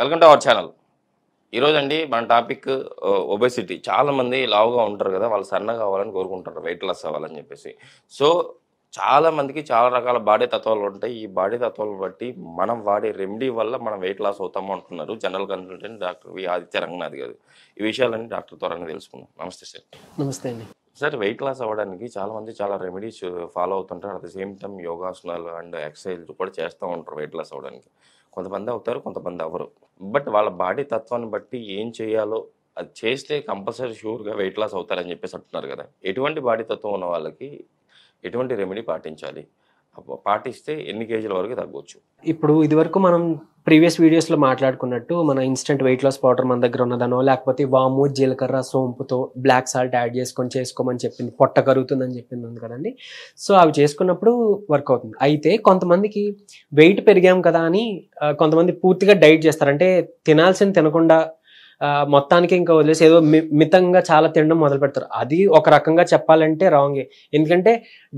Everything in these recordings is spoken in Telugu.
Welcome to our channel. ఈరోజు అండి మన టాపిక్ ఒబెసిటీ. చాలా మంది లావుగా ఉంటారు కదా, వాళ్ళు సన్నగా కావాలని కోరుకుంటారు, వెయిట్ లాస్ అవ్వాలని చెప్పేసి. సో చాలా మందికి చాలా రకాల బాడీ తత్వాలు ఉంటాయి. ఈ బాడీ తత్వాలను బట్టి మనం వాడే రెమెడీ వల్ల మనం వెయిట్ లాస్ అవుతాము అంటున్నారు general consultant doctor V Aditya Ranganath గారు. ఈ విషయాలన్నీ డాక్టర్ త్వరగా తెలుసుకుందాం. నమస్తే సార్. నమస్తే అండి. సార్, వెయిట్ లాస్ అవ్వడానికి చాలా మంది చాలా రెమెడీస్ ఫాలో అవుతుంటారు. అట్ ద సేమ్ టైం యోగాసనాలు అండ్ ఎక్సర్సైజ్ కూడా చేస్తూ ఉంటారు వెయిట్ లాస్ అవ్వడానికి. కొంతమంది అవుతారు, కొంతమంది అవ్వరు. బట్ వాళ్ళ బాడీ తత్వాన్ని బట్టి ఏం చేయాలో అది చేస్తే కంపల్సరీ షూర్గా వెయిట్ లాస్ అవుతారని చెప్పేసి అంటున్నారు కదా. ఎటువంటి బాడీ తత్వం ఉన్న వాళ్ళకి ఎటువంటి రెమెడీ పాటించాలి, పాటిస్తే ఎన్ని కేజీల వరకు తగ్గవచ్చు? ఇప్పుడు ఇదివరకు మనం ప్రీవియస్ వీడియోస్లో మాట్లాడుకున్నట్టు మన ఇన్స్టెంట్ వెయిట్ లాస్ పౌడర్ మన దగ్గర ఉన్నదనో, లేకపోతే వాము, జీలకర్ర, సోంపుతో బ్లాక్ సాల్ట్ యాడ్ చేసుకోమని చెప్పింది, పొట్ట కరుగుతుందని చెప్పింది ఉంది కదండి. సో అవి చేసుకున్నప్పుడు వర్క్ అవుతుంది. అయితే కొంతమందికి వెయిట్ పెరిగాం కదా అని కొంతమంది పూర్తిగా డైట్ చేస్తారు. అంటే తినాల్సింది తినకుండా మొత్తానికి ఇంకా వదిలేసి ఏదో మితంగా చాలా తినడం మొదలు పెడతారు. అది ఒక రకంగా చెప్పాలంటే రాంగే. ఎందుకంటే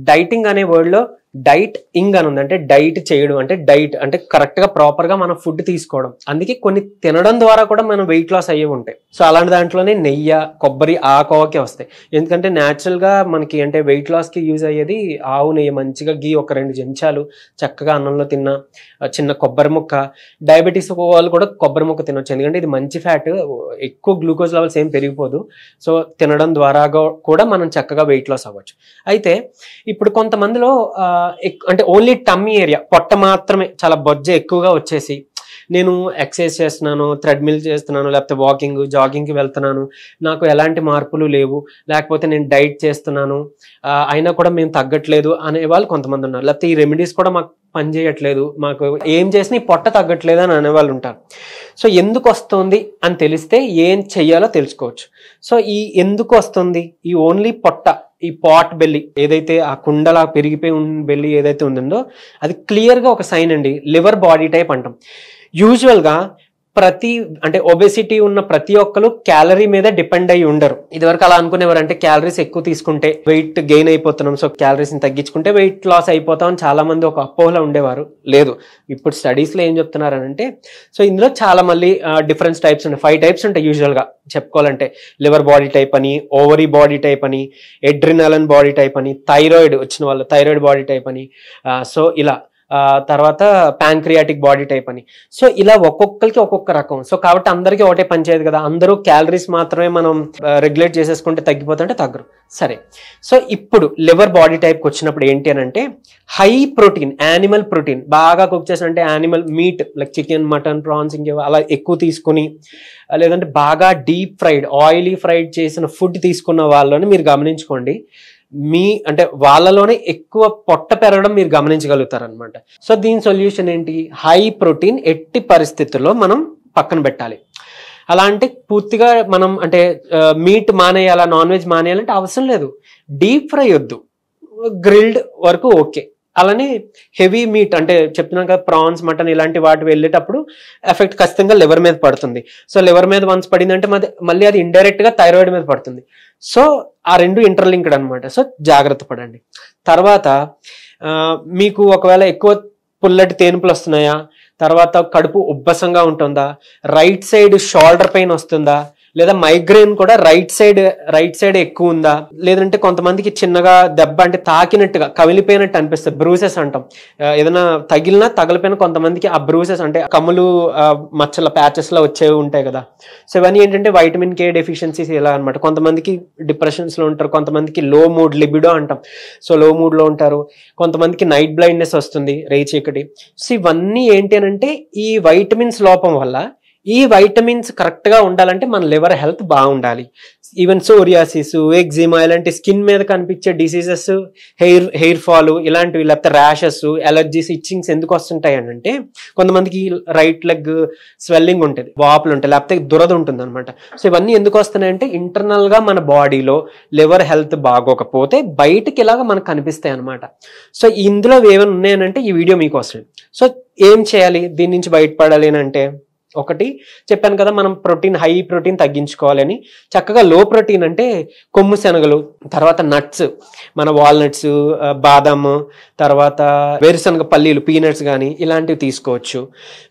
డైటింగ్ అనే వర్డ్లో డైట్ ఇంగ్ అని ఉంది. అంటే డైట్ చేయడం అంటే డైట్ అంటే కరెక్ట్గా ప్రాపర్గా మనం ఫుడ్ తీసుకోవడం. అందుకే కొన్ని తినడం ద్వారా కూడా మనం వెయిట్ లాస్ అయ్యే ఉంటాయి. సో అలాంటి దాంట్లోనే నెయ్యి, కొబ్బరి, ఆ కోవకే వస్తాయి. ఎందుకంటే న్యాచురల్గా మనకి అంటే వెయిట్ లాస్కి యూజ్ అయ్యేది ఆవు నెయ్యి. మంచిగా గీ ఒక 2 చెంచాలు చక్కగా అన్నంలో తిన్న చిన్న కొబ్బరి ముక్క. డయాబెటీస్ వాళ్ళు కూడా కొబ్బరి ముక్క తినొచ్చు, ఎందుకంటే ఇది మంచి ఫ్యాట్, ఎక్కువ గ్లూకోజ్ లెవెల్స్ ఏం పెరిగిపోదు. సో తినడం ద్వారా కూడా మనం చక్కగా వెయిట్ లాస్ అవ్వచ్చు. అయితే ఇప్పుడు కొంతమందిలో అంటే ఓన్లీ టమ్మీ ఏరియా, పొట్ట మాత్రమే చాలా బొజ్జ ఎక్కువగా వచ్చేసి నేను ఎక్సర్సైజ్ చేస్తున్నాను, థ్రెడ్మిల్ చేస్తున్నాను, లేకపోతే వాకింగ్, జాగింగ్కి వెళ్తున్నాను, నాకు ఎలాంటి మార్పులు లేవు, లేకపోతే నేను డైట్ చేస్తున్నాను అయినా కూడా మేము తగ్గట్లేదు అనే వాళ్ళు కొంతమంది ఉన్నారు. లేకపోతే ఈ రెమెడీస్ కూడా మాకు పనిచేయట్లేదు, మాకు ఏం చేసినా ఈ పొట్ట తగ్గట్లేదు అని అనేవాళ్ళు ఉంటారు. సో ఎందుకు వస్తుంది అని తెలిస్తే ఏం చెయ్యాలో తెలుసుకోవచ్చు. సో ఈ ఎందుకు వస్తుంది, ఈ ఓన్లీ పొట్ట, ఈ పాట్ బెల్లి ఏదైతే ఆ కుండలా పెరిగిపోయి ఉన్న బెల్లి ఏదైతే ఉందో అది క్లియర్గా ఒక సైన్ అండి. లివర్ బాడీ టైప్ అంటాం. యూజువల్గా అంటే ఒబెసిటీ ఉన్న ప్రతి ఒక్కరు క్యాలరీ మీద డిపెండ్ అయ్యి ఉండరు. ఇదివరకు అలా అనుకునేవారు, అంటే క్యాలరీస్ ఎక్కువ తీసుకుంటే వెయిట్ గెయిన్ అయిపోతున్నాం, సో క్యాలరీస్ని తగ్గించుకుంటే వెయిట్ లాస్ అయిపోతాం అని చాలా మంది ఒక అపోహలో ఉండేవారు. లేదు, ఇప్పుడు స్టడీస్లో ఏం చెప్తున్నారనంటే, సో ఇందులో చాలా మళ్ళీ డిఫరెంట్ టైప్స్ ఉంటాయి. 5 టైప్స్ ఉంటాయి యూజువల్గా చెప్పుకోవాలంటే. లివర్ బాడీ టైప్ అని, ఓవరీ బాడీ టైప్ అని, ఎడ్రినలన్ బాడీ టైప్ అని, థైరాయిడ్ వచ్చిన వాళ్ళు థైరాయిడ్ బాడీ టైప్ అని, సో ఇలా తర్వాత ప్యాంక్రియాటిక్ బాడీ టైప్ అని. సో ఇలా ఒక్కొక్కరికి ఒక్కొక్క రకం. సో కాబట్టి అందరికీ ఒకటే పనిచేయదు కదా. అందరూ క్యాలరీస్ మాత్రమే మనం రెగ్యులేట్ చేసేసుకుంటే తగ్గిపోతుంటే తగ్గరు. సరే, సో ఇప్పుడు లివర్ బాడీ టైప్కి వచ్చినప్పుడు ఏంటి అని అంటే, హై ప్రోటీన్, యానిమల్ ప్రోటీన్ బాగా కుక్ చేసిన, అంటే animal meat like chicken, mutton, prawns ఇంకేవో అలా ఎక్కువ తీసుకుని, లేదంటే బాగా డీప్ ఫ్రైడ్, ఆయిలీ ఫ్రైడ్ చేసిన ఫుడ్ తీసుకున్న వాళ్ళని మీరు గమనించుకోండి, అంటే వాళ్ళలోనే ఎక్కువ పొట్ట పెరగడం మీరు గమనించగలుగుతారు అనమాట. సో దీని సొల్యూషన్ ఏంటి? హై ప్రోటీన్ ఎట్టి పరిస్థితుల్లో మనం పక్కన పెట్టాలి. అలా అంటే పూర్తిగా మనం అంటే మీట్ మానేయాలా, నాన్ వెజ్ మానేయాలంటే అవసరం లేదు. డీప్ ఫ్రై వద్దు, గ్రిల్డ్ వరకు ఓకే. అలానే హెవీ మీట్ అంటే చెప్తున్నాం కదా, ప్రాన్స్, మటన్ ఇలాంటి వాటి వెళ్ళేటప్పుడు ఎఫెక్ట్ ఖచ్చితంగా లివర్ మీద పడుతుంది. సో లివర్ మీద వన్స్ పడిందంటే మళ్ళీ అది ఇండైరెక్ట్గా థైరాయిడ్ మీద పడుతుంది. సో ఆ 2 ఇంటర్లింక్డ్ అనమాట. సో జాగ్రత్త పడండి. తర్వాత మీకు ఒకవేళ ఎక్కువ పుల్లటి తేనుపులు వస్తున్నాయా, తర్వాత కడుపు ఉబ్బసంగా ఉంటుందా, రైట్ సైడ్ షోల్డర్ పెయిన్ వస్తుందా, లేదా మైగ్రేన్ కూడా రైట్ సైడ్ ఎక్కువ ఉందా, లేదంటే కొంతమందికి చిన్నగా దెబ్బ అంటే తాకినట్టుగా కమిలిపోయినట్టు అనిపిస్తుంది, బ్రూసెస్ అంటాం. ఏదైనా తగిలినా తగలిపోయినా కొంతమందికి ఆ బ్రూసెస్ అంటే కమ్ములు మచ్చల ప్యాచెస్లో వచ్చేవి ఉంటాయి కదా. సో ఇవన్నీ ఏంటంటే వైటమిన్ కే డెఫిషియన్సీస్ ఇలా అనమాట. కొంతమందికి డిప్రెషన్స్లో ఉంటారు, కొంతమందికి లో మూడ్, లిబిడో అంటాం, సో లో మూడ్లో ఉంటారు, కొంతమందికి నైట్ బ్లైండ్నెస్ వస్తుంది, రేయి చీకటి. సో ఇవన్నీ ఏంటి అని అంటే ఈ వైటమిన్స్ లోపం వల్ల. ఈ వైటమిన్స్ కరెక్ట్గా ఉండాలంటే మన లివర్ హెల్త్ బాగుండాలి. ఈవెన్ సోరియాసిస్, ఎగ్జిమా ఇలాంటి స్కిన్ మీద కనిపించే డిసీజెస్, హెయిర్ ఫాల్ ఇలాంటివి, లేకపోతే ర్యాషెస్, ఎలర్జీస్, ఇచ్చింగ్స్ ఎందుకు వస్తుంటాయి అని అంటే, కొంతమందికి రైట్ లెగ్ స్వెల్లింగ్ ఉంటుంది, వాపులు ఉంటాయి, లేకపోతే దురద ఉంటుంది అనమాట. సో ఇవన్నీ ఎందుకు వస్తున్నాయంటే ఇంటర్నల్గా మన బాడీలో లివర్ హెల్త్ బాగోకపోతే బయటకి ఇలాగ మనకు కనిపిస్తాయి అనమాట. సో ఇందులో ఏమైనా ఉన్నాయనంటే ఈ వీడియో మీకు వస్తుంది. సో ఏం చేయాలి దీని నుంచి బయటపడాలి అని అంటే, ఒకటి చెప్పాను కదా, మనం ప్రోటీన్ హై ప్రోటీన్ తగ్గించుకోవాలని. చక్కగా లో ప్రోటీన్ అంటే కొమ్ము శనగలు, తర్వాత నట్స్, మన వాల్నట్స్, బాదాము, తర్వాత వేరుశనగ పల్లీలు, పీనట్స్ కానీ ఇలాంటివి తీసుకోవచ్చు.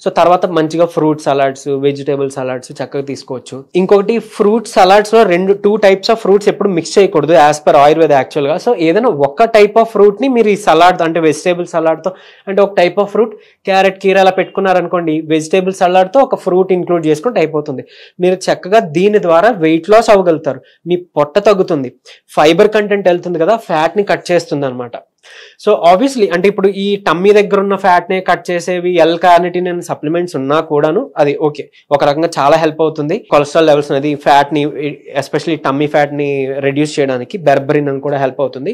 సో తర్వాత మంచిగా ఫ్రూట్ సలాడ్స్, వెజిటేబుల్ సలాడ్స్ చక్కగా తీసుకోవచ్చు. ఇంకొకటి ఫ్రూట్ సలాడ్స్లో 2 టైప్స్ ఆఫ్ ఫ్రూట్స్ ఎప్పుడు మిక్స్ చేయకూడదు యాజ్ పర్ ఆయుర్వేద యాక్చువల్గా. సో ఏదైనా ఒక టైప్ ఆఫ్ ఫ్రూట్ని మీరు ఈ సలాడ్ అంటే వెజిటేబుల్ సలాడ్తో, అంటే ఒక టైప్ ఆఫ్ ఫ్రూట్ క్యారెట్, కీర అలా పెట్టుకున్నారనుకోండి, వెజిటేబుల్ సలాడ్తో ఒక ఫ్రూట్ ఇంక్లూడ్ చేసుకుంటే అయిపోతుంది. మీరు చక్కగా దీని ద్వారా వెయిట్ లాస్ అవ్వగలుగుతారు, మీ పొట్ట తగ్గుతుంది, ఫైబర్ కంటెంట్ వెళ్తుంది కదా, ఫ్యాట్ని కట్ చేస్తుంది అనమాట. సో ఆబ్వియస్లీ అంటే ఇప్పుడు ఈ టమ్మీ దగ్గర ఉన్న ఫ్యాట్ని కట్ చేసేవి ఎల్ కార్నిటిన్ అనే సప్లిమెంట్స్ ఉన్నా కూడాను అది ఓకే, ఒక రకంగా చాలా హెల్ప్ అవుతుంది. కొలెస్ట్రాల్ లెవెల్స్ అనేది ఫ్యాట్ని, ఎస్పెషల్లీ టమ్మీ ఫ్యాట్ని రెడ్యూస్ చేయడానికి బెర్బరిన్ అని కూడా హెల్ప్ అవుతుంది.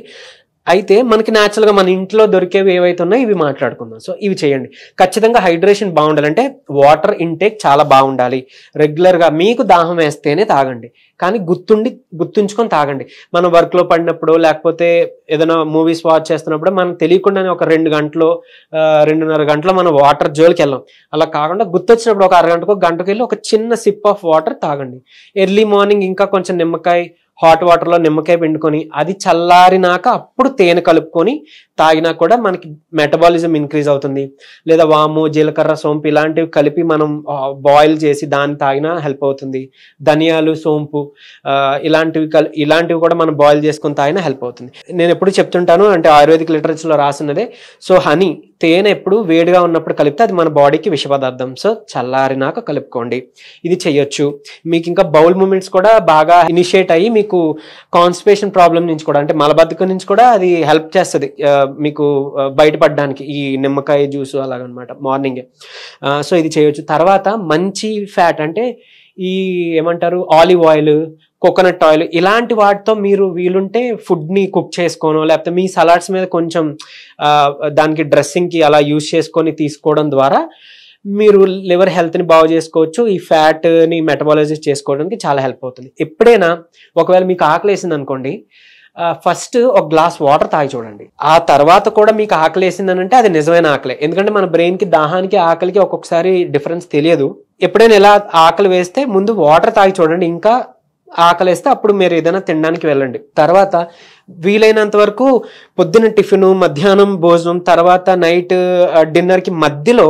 అయితే మనకి న్యాచురల్గా మన ఇంట్లో దొరికేవి ఏవైతే ఉన్నాయో ఇవి మాట్లాడుకుందాం. సో ఇవి చేయండి. ఖచ్చితంగా హైడ్రేషన్ బాగుండాలంటే వాటర్ ఇంటేక్ చాలా బాగుండాలి. రెగ్యులర్గా మీకు దాహం వేస్తేనే తాగండి, కానీ గుర్తుంచుకొని తాగండి. మనం వర్క్లో పడినప్పుడు, లేకపోతే ఏదైనా మూవీస్ వాచ్ చేస్తున్నప్పుడు మనం తెలియకుండానే ఒక 2 గంటలు 2.5 గంటలు మనం వాటర్ జోలికి వెళ్ళాం. అలా కాకుండా గుర్తొచ్చినప్పుడు ఒక అరగంటకు గంటకు వెళ్ళి ఒక చిన్న సిప్ ఆఫ్ వాటర్ తాగండి. ఎర్లీ మార్నింగ్ ఇంకా కొంచెం నిమ్మకాయ, హాట్ వాటర్లో నిమ్మకాయ పిండుకొని అది చల్లారినాక అప్పుడు తేనె కలుపుకొని తాగినా కూడా మనకి మెటబాలిజం ఇంక్రీజ్ అవుతుంది. లేదా వాము, జీలకర్ర, సోంపు ఇలాంటివి కలిపి మనం బాయిల్ చేసి దాన్ని తాగినా హెల్ప్ అవుతుంది. ధనియాలు, సోంపు ఇలాంటివి కూడా మనం బాయిల్ చేసుకొని తాగినా హెల్ప్ అవుతుంది. నేను ఎప్పుడు చెప్తుంటాను, అంటే ఆయుర్వేదిక్ లిటరేచర్లో రాసినదే. సో హనీ, తేనె ఎప్పుడు వేడిగా ఉన్నప్పుడు కలిపితే అది మన బాడీకి విష పదార్థం. సో చల్లారినాక కలుపుకోండి, ఇది చెయ్యొచ్చు. మీకు ఇంకా బౌల్ మూమెంట్స్ కూడా బాగా ఇనిషియేట్ అయ్యి మీకు కాన్స్టిపేషన్ ప్రాబ్లం నుంచి కూడా, అంటే మలబద్ధకం నుంచి కూడా అది హెల్ప్ చేస్తుంది మీకు బయటపడడానికి, ఈ నిమ్మకాయ జ్యూస్ అలాగనమాట మార్నింగే. సో ఇది చేయొచ్చు. తర్వాత మంచి ఫ్యాట్ అంటే ఈ ఏమంటారు ఆలివ్ ఆయిల్, కోకోనట్ ఆయిల్ ఇలాంటి వాటితో మీరు వీలుంటే ఫుడ్ని కుక్ చేసుకోనో, లేకపోతే మీ సలాడ్స్ మీద కొంచెం దానికి డ్రెస్సింగ్కి అలా యూజ్ చేసుకొని తీసుకోవడం ద్వారా మీరు లివర్ హెల్త్ని బాగు చేసుకోవచ్చు. ఈ ఫ్యాట్ని మెటబాలైజ్ చేసుకోవడానికి చాలా హెల్ప్ అవుతుంది. ఎప్పుడైనా ఒకవేళ మీకు ఆకలి వేసింది అనుకోండి, ఫస్ట్ ఒక గ్లాస్ వాటర్ తాగి చూడండి. ఆ తర్వాత కూడా మీకు ఆకలి వేసిందని అంటే అది నిజమైన ఆకలే. ఎందుకంటే మన బ్రెయిన్కి దాహానికి, ఆకలికి ఒక్కొక్కసారి డిఫరెన్స్ తెలియదు. ఎప్పుడైనా ఎలా ఆకలి వేస్తే ముందు వాటర్ తాగి చూడండి, ఇంకా ఆకలి వేస్తే అప్పుడు మీరు ఏదైనా తినడానికి వెళ్ళండి. తర్వాత వీలైనంత వరకు పొద్దున్న టిఫిన్, మధ్యాహ్నం భోజనం, తర్వాత నైట్ డిన్నర్కి మధ్యలో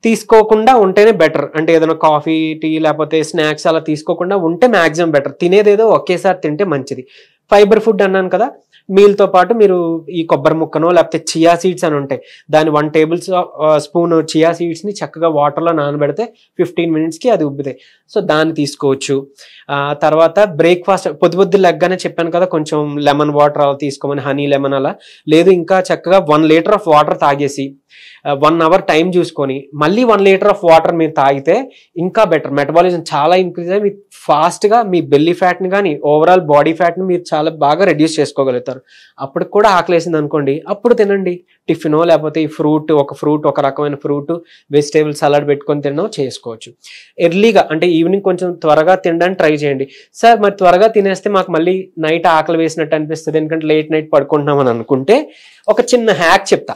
తీసుకోకుండా ఉంటేనే బెటర్. అంటే ఏదైనా కాఫీ, టీ లేకపోతే స్నాక్స్ అలా తీసుకోకుండా ఉంటే మ్యాక్సిమం బెటర్. తినేదేదో ఒకేసారి తింటే మంచిది. ఫైబర్ ఫుడ్ అన్నాను కదా, మీల్తో పాటు మీరు ఈ కొబ్బరి ముక్కనో లేకపోతే చియా సీడ్స్ అని ఉంటాయి, దాని 1 టేబుల్ స్పూన్ చియా సీడ్స్ని చక్కగా వాటర్లో నానబెడితే 15 మినిట్స్కి అది ఉబ్బుతాయి. సో దాన్ని తీసుకోవచ్చు. తర్వాత బ్రేక్ఫాస్ట్ పొద్దు లెగ్గానే చెప్పాను కదా, కొంచెం లెమన్ వాటర్ అలా తీసుకోమని, హనీ లెమన్ అలా. లేదు ఇంకా చక్కగా 1 లీటర్ ఆఫ్ వాటర్ తాగేసి 1 అవర్ టైం చూసుకొని మళ్ళీ 1 లీటర్ ఆఫ్ వాటర్ మీరు తాగితే ఇంకా బెటర్. మెటబాలిజం చాలా ఇంక్రీజ్ అయ్యి మీకు ఫాస్ట్గా మీ బెల్లీ ఫ్యాట్ని కానీ ఓవరాల్ బాడీ ఫ్యాట్ని మీరు చాలా బాగా రెడ్యూస్ చేసుకోగలుగుతారు. అప్పుడు కూడా ఆకలేసింది అనుకోండి, అప్పుడు తినండి. టిఫినో లేకపోతే ఈ ఒక రకమైన ఫ్రూట్, వెజిటేబుల్ సలాడ్ పెట్టుకొని తినడం చేసుకోవచ్చు. ఎర్లీగా అంటే ఈవినింగ్ కొంచెం త్వరగా తినడానికి ట్రై చేయండి. సార్ మరి త్వరగా తినేస్తే మాకు మళ్ళీ నైట్ ఆకలి వేసినట్టు అనిపిస్తుంది, ఎందుకంటే లేట్ నైట్ పడుకుంటున్నామని అనుకుంటే ఒక చిన్న హ్యాక్ చెప్తా.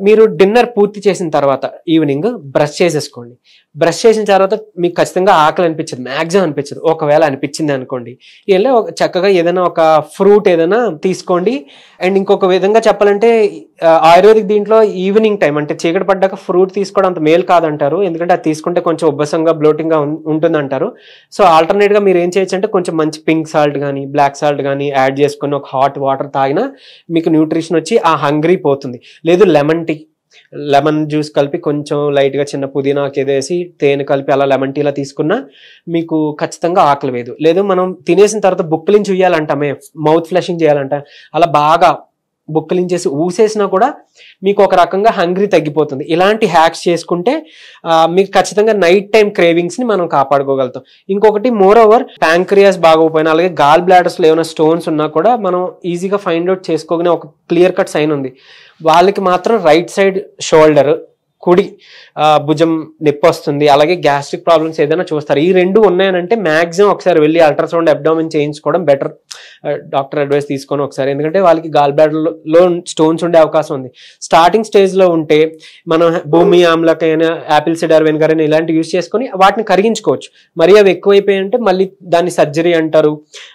మీరు డిన్నర్ పూర్తి చేసిన తర్వాత ఈవినింగ్ బ్రష్ చేసేసుకోండి. బ్రష్ చేసిన తర్వాత మీకు ఖచ్చితంగా ఆకలి అనిపించదు, మ్యాక్సిమం అనిపించదు. ఒకవేళ అనిపించింది అనుకోండి, ఇలా చక్కగా ఏదైనా ఒక ఫ్రూట్ ఏదైనా తీసుకోండి. అండ్ ఇంకొక విధంగా చెప్పాలంటే ఆయుర్వేదిక్ దీంట్లో ఈవినింగ్ టైం అంటే చీకటి పడ్డాక ఫ్రూట్ తీసుకోవడం అంత మేలు కాదంటారు, ఎందుకంటే అది తీసుకుంటే కొంచెం ఉబ్బసంగా బ్లోటింగ్గా ఉంటుందంటారు. సో ఆల్టర్నేట్గా మీరు ఏం చేయొచ్చు అంటే కొంచెం మంచి పింక్ సాల్ట్ కానీ బ్లాక్ సాల్ట్ కానీ యాడ్ చేసుకుని ఒక హాట్ వాటర్ తాగినా మీకు న్యూట్రిషన్ వచ్చి ఆ హంగ్రీ పోతుంది. లేదు లెమన్ జ్యూస్ కలిపి కొంచెం లైట్గా చిన్న పుదీనాకి ఏదేసి తేనె కలిపి అలా లెమన్ టీలా తీసుకున్నా మీకు ఖచ్చితంగా ఆకలి వేయదు. లేదు మనం తినేసిన తర్వాత బుక్కలించి ఉయ్యాలంటామే, మౌత్ ఫ్లషింగ్ చేయాలంట, అలా బాగా బుక్కలించేసి ఊసేసినా కూడా మీకు ఒక రకంగా హంగ్రీ తగ్గిపోతుంది. ఇలాంటి హ్యాక్స్ చేసుకుంటే మీకు ఖచ్చితంగా నైట్ టైం క్రేవింగ్స్ని మనం కాపాడుకోగలుగుతాం. ఇంకొకటి మోర్ ఓవర్ ప్యాంక్రియాస్ బాగోపోయినా, అలాగే గాల్ బ్లాడర్స్లో ఏమైనా స్టోన్స్ ఉన్నా కూడా మనం ఈజీగా ఫైండ్ అవుట్ చేసుకోగానే ఒక క్లియర్ కట్ సైన్ ఉంది. వాళ్ళకి మాత్రం రైట్ సైడ్ షోల్డర్ కుడి భుజం నొప్పి వస్తుంది, అలాగే గ్యాస్ట్రిక్ ప్రాబ్లమ్స్ ఏదైనా చూస్తారు. ఈ రెండు ఉన్నాయనంటే మ్యాక్సిమం ఒకసారి వెళ్ళి అల్ట్రాసౌండ్ అబ్డామిన్ చేయించుకోవడం బెటర్, డాక్టర్ అడ్వైస్ తీసుకొని ఒకసారి. ఎందుకంటే వాళ్ళకి గాల్ బ్లాడర్లో స్టోన్స్ ఉండే అవకాశం ఉంది. స్టార్టింగ్ స్టేజ్లో ఉంటే మనం భూమి ఆమ్లకైనా యాపిల్ సిడార్ వెనిగర్ అయినా ఇలాంటివి యూస్ చేసుకొని వాటిని కరిగించుకోవచ్చు. మరి అవి ఎక్కువైపోయి అంటే మళ్ళీ దాన్ని సర్జరీ అంటారు.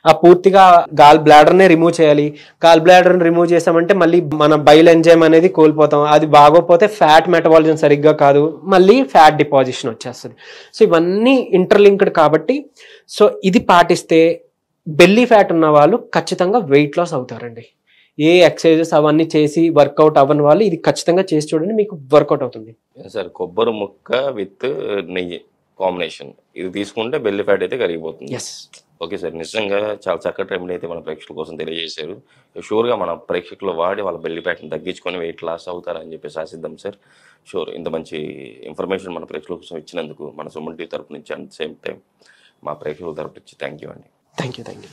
ఆ పూర్తిగా గాల్ బ్లాడర్నే రిమూవ్ చేయాలి. గాల్ బ్లాడర్ని రిమూవ్ చేసామంటే మళ్ళీ మన బైల్ ఎంజైమ్ అనేది కోల్పోతాం. అది బాగోపోతే ఫ్యాట్ మెటబాలిజం సరిగ్గా కాదు, మళ్ళీ ఫ్యాట్ డిపాజిషన్ వచ్చేస్తుంది. సో ఇవన్నీ ఇంటర్లింక్డ్ కాబట్టి సో ఇది పాటిస్తే బెల్లీ ఫ్యాట్ ఉన్న వాళ్ళు ఖచ్చితంగా వెయిట్ లాస్ అవుతారండి. ఏ ఎక్సర్సైజెస్ అవన్నీ చేసి వర్కౌట్ అవ్వని వాళ్ళు ఇది ఖచ్చితంగా చేసి చూడండి, మీకు వర్కౌట్ అవుతుంది. సార్ కొబ్బరి ముక్క విత్ నెయ్యి కాంబినేషన్ ఇది తీసుకుంటే బెల్లి ఫ్యాట్ అయితే కరిగిపోతుంది. ఎస్. ఓకే సార్, నిజంగా చాలా చక్కటి రెమెడీ అయితే మన ప్రేక్షకుల కోసం తెలియజేశారు. షూర్గా మన ప్రేక్షకులు వాడి వాళ్ళ బెల్లి ఫ్యాట్ని తగ్గించుకొని వెయిట్ లాస్ అవుతారని చెప్పేసి ఆశిద్దాం సార్. షూర్, ఇంత మంచి ఇన్ఫర్మేషన్ మన ప్రేక్షకుల కోసం ఇచ్చినందుకు మన సుమన్ టీవీ తరపు నుంచి, అట్ సేమ్ టైం మా ప్రేక్షకుల తరపు నుంచి థ్యాంక్ యూ అండి. Thank you.